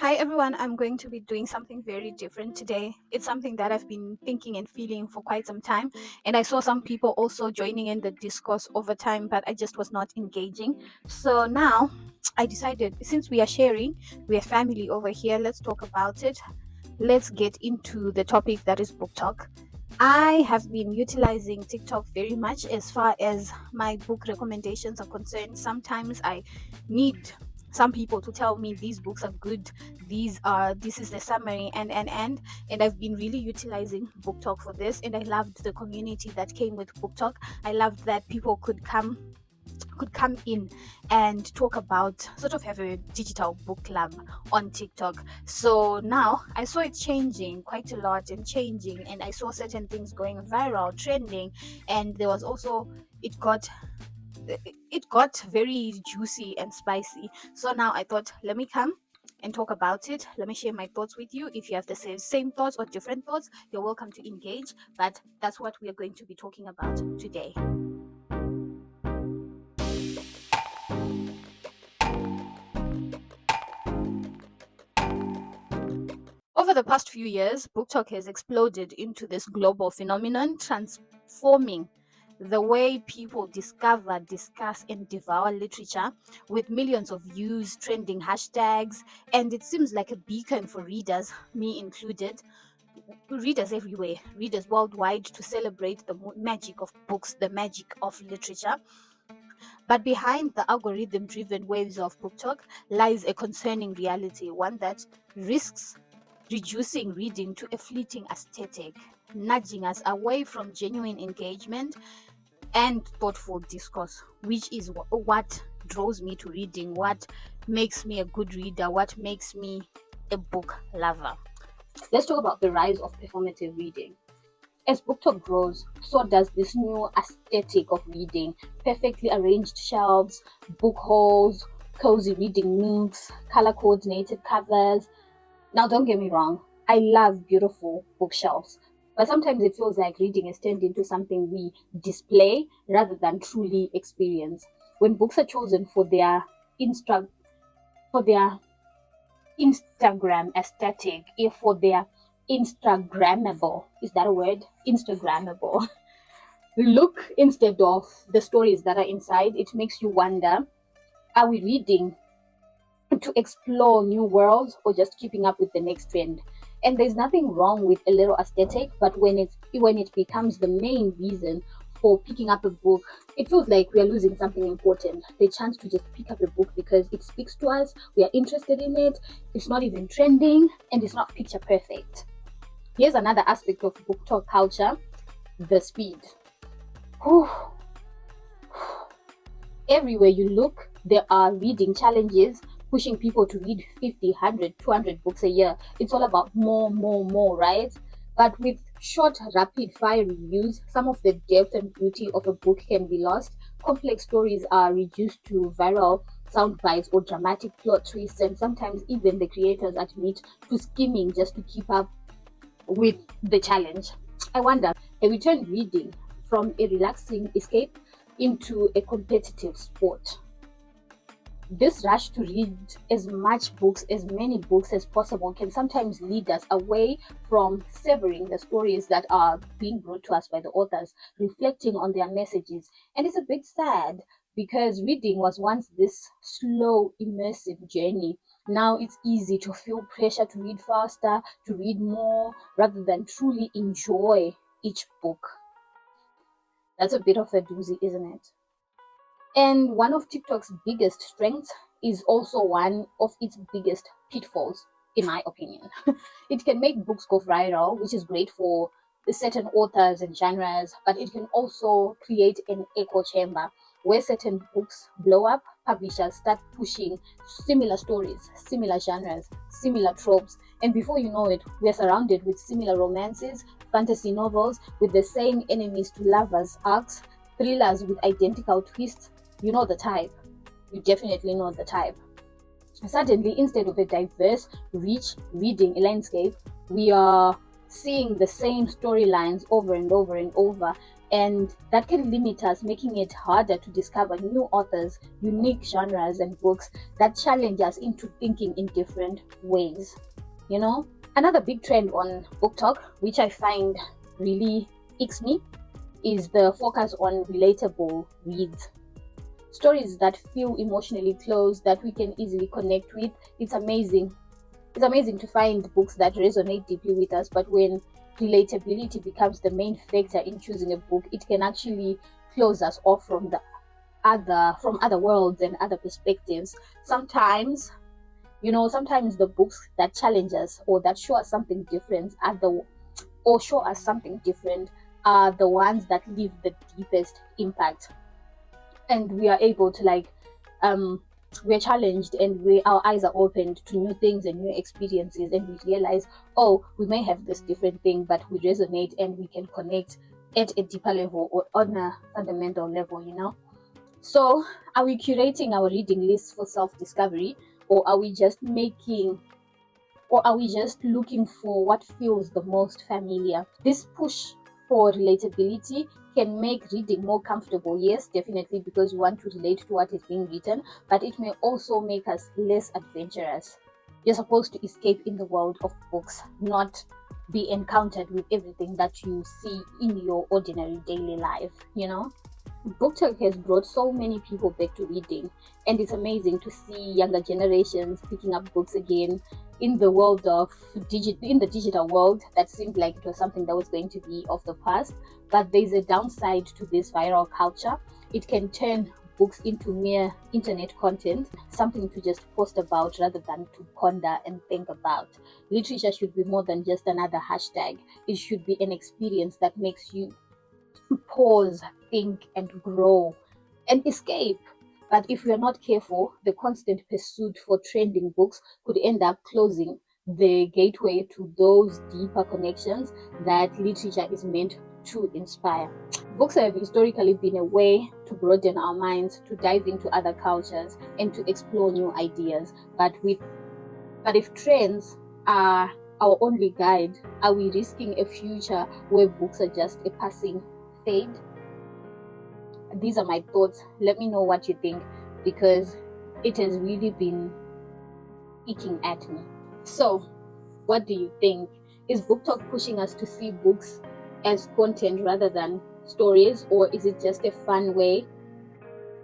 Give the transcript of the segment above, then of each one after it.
Hi everyone, I'm going to be doing something very different today. It's something that I've been thinking and feeling for quite some time, and I saw some people also joining in the discourse over time, but I just was not engaging. So now I decided, since we are sharing, we are family over here, let's talk about it. Let's get into the topic that is book talk. I have been utilizing TikTok very much as far as my book recommendations are concerned. Sometimes I need some people to tell me these books are good, this is the summary, and I've been really utilizing BookTok for this, and I loved the community that came with BookTok. I loved that people could come in and talk about, sort of have a digital book club on TikTok. So now I saw it changing quite a lot and changing, and I saw certain things going viral, trending, and there was also it got very juicy and spicy. So now I thought, let me come and talk about it. Let me share my thoughts with you. If you have the same thoughts or different thoughts, you're welcome to engage. But that's what we are going to be talking about today. Over the past few years, BookTok has exploded into this global phenomenon, transforming the way people discover, discuss, and devour literature, with millions of views, trending hashtags, and it seems like a beacon for readers, me included, readers everywhere, readers worldwide, to celebrate the magic of books, the magic of literature. But behind the algorithm driven waves of BookTok lies a concerning reality, one that risks reducing reading to a fleeting aesthetic, nudging us away from genuine engagement and thoughtful discourse, which is what draws me to reading, what makes me a good reader, what makes me a book lover. Let's talk about the rise of performative reading. As BookTok grows, so does this new aesthetic of reading: perfectly arranged shelves, book hauls, cozy reading nooks, color coordinated covers. Now, don't get me wrong, I love beautiful bookshelves, but sometimes it feels like reading has turned into something we display rather than truly experience. When books are chosen for their Instagram aesthetic, if for their Instagrammable, is that a word? Instagrammable look instead of the stories that are inside, it makes you wonder, are we reading to explore new worlds or just keeping up with the next trend? And there's nothing wrong with a little aesthetic, but when it becomes the main reason for picking up a book, it feels like we are losing something important. The chance to just pick up a book because it speaks to us, we are interested in it, it's not even trending, and it's not picture perfect. Here's another aspect of book talk culture: the speed. Whew. Everywhere you look, there are reading challenges pushing people to read 50, 100, 200 books a year. It's all about more, more, more, right? But with short, rapid fire reviews, some of the depth and beauty of a book can be lost. Complex stories are reduced to viral sound bites or dramatic plot twists, and sometimes even the creators admit to skimming just to keep up with the challenge. I wonder, have we turned reading from a relaxing escape into a competitive sport? This rush to read as many books as possible, can sometimes lead us away from savoring the stories that are being brought to us by the authors, reflecting on their messages. And it's a bit sad because reading was once this slow, immersive journey. Now it's easy to feel pressure to read faster, to read more, rather than truly enjoy each book. That's a bit of a doozy, isn't it? And one of TikTok's biggest strengths is also one of its biggest pitfalls, in my opinion. It can make books go viral, which is great for certain authors and genres, but it can also create an echo chamber where certain books blow up, publishers start pushing similar stories, similar genres, similar tropes, and before you know it, we are surrounded with similar romances, fantasy novels with the same enemies to lovers arcs, thrillers with identical twists. You know the type. You definitely know the type. Suddenly, instead of a diverse, rich reading landscape, we are seeing the same storylines over and over and over. And that can limit us, making it harder to discover new authors, unique genres, and books that challenge us into thinking in different ways. You know, another big trend on BookTok, which I find really icks me, is the focus on relatable reads. Stories that feel emotionally close, that we can easily connect with. It's amazing. It's amazing to find books that resonate deeply with us, but when relatability becomes the main factor in choosing a book, it can actually close us off from other worlds and other perspectives. Sometimes, sometimes the books that challenge us or that show us something different are the ones that leave the deepest impact. And we are able to we're challenged, and our eyes are opened to new things and new experiences, and we realize, oh, we may have this different thing, but we resonate and we can connect at a deeper level or on a fundamental level. So, are we curating our reading lists for self-discovery, or are we just looking for what feels the most familiar? This push for relatability can make reading more comfortable, yes, definitely, because we want to relate to what is being written, but it may also make us less adventurous. You're supposed to escape in the world of books, not be encountered with everything that you see in your ordinary daily life. BookTok has brought so many people back to reading, and it's amazing to see younger generations picking up books again in the digital world that seemed like it was something that was going to be of the past. But there's a downside to this viral culture. It can turn books into mere internet content, something to just post about rather than to ponder and think about. Literature should be more than just another hashtag. It should be an experience that makes you pause, think, and grow and escape. But if we are not careful, the constant pursuit for trending books could end up closing the gateway to those deeper connections that literature is meant to inspire. Books have historically been a way to broaden our minds, to dive into other cultures, and to explore new ideas. But if trends are our only guide, are we risking a future where books are just a passing fade? These are my thoughts. Let me know what you think, because it has really been eating at me. So, what do you think? Is BookTok pushing us to see books as content rather than stories, or is it just a fun way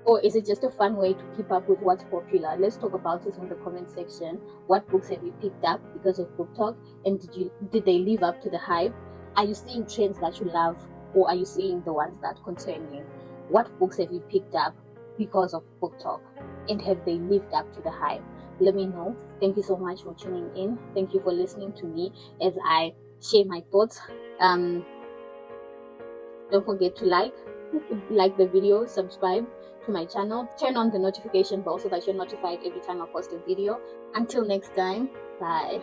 to keep up with what's popular? Let's talk about it in the comment section. What books have you picked up because of BookTok, and did they live up to the hype? Are you seeing trends that you love, or are you seeing the ones that concern you? What books have you picked up because of BookTok, and have they lived up to the hype? Let me know. Thank you so much for tuning in. Thank you for listening to me as I share my thoughts. Don't forget to like the video, subscribe to my channel, turn on the notification bell so that you're notified every time I post a video. Until next time, bye.